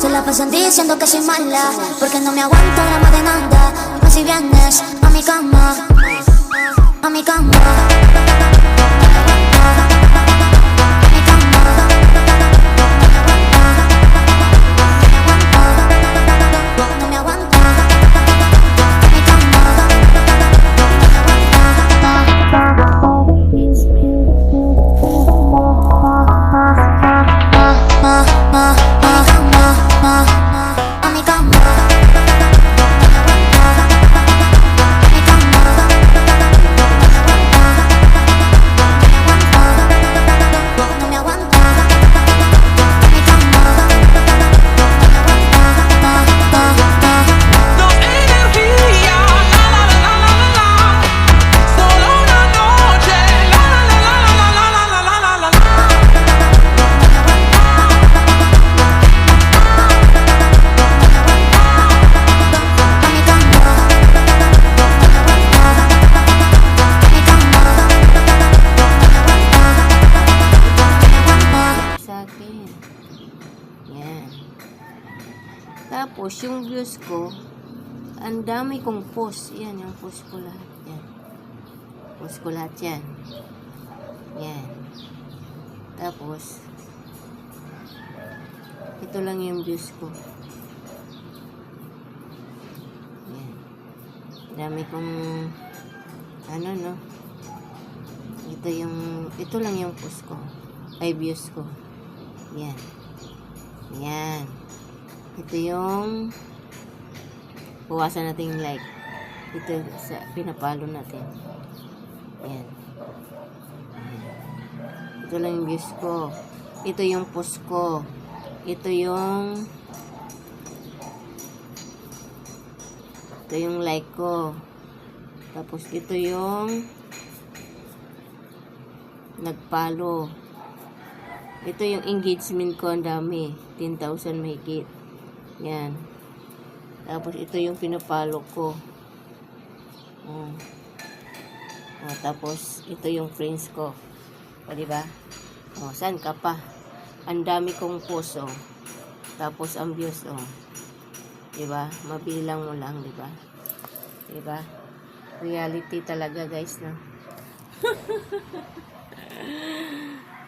Se la pasan diciendo que soy mala, porque no me aguanto la demanda. Dime si vienes a mi cama, a mi cama. Tapos, yung views ko, ang dami kong post. Yan, yung post ko lahat. Yan. Post ko lahat yan. Yan. Tapos, ito lang yung views ko. Yan. Dami kong, no? Ito lang yung post ko. Ay, views ko. Yan. Yan. Ito yung buwasan natin yung like. Ito sa pinapalo natin. Ayan. Ito lang yung views ko. Ito yung post ko. Ito yung like ko. Tapos ito yung nagpalo. Ito yung engagement ko, ang dami. 10,000 mahigit. Yan. Tapos, ito yung pinapalo ko. Tapos, ito yung friends ko. O, diba? Saan ka pa? Ang dami kong post, Tapos, ang views, Diba? Mabilang mo lang, diba? Diba? Reality talaga, guys, no?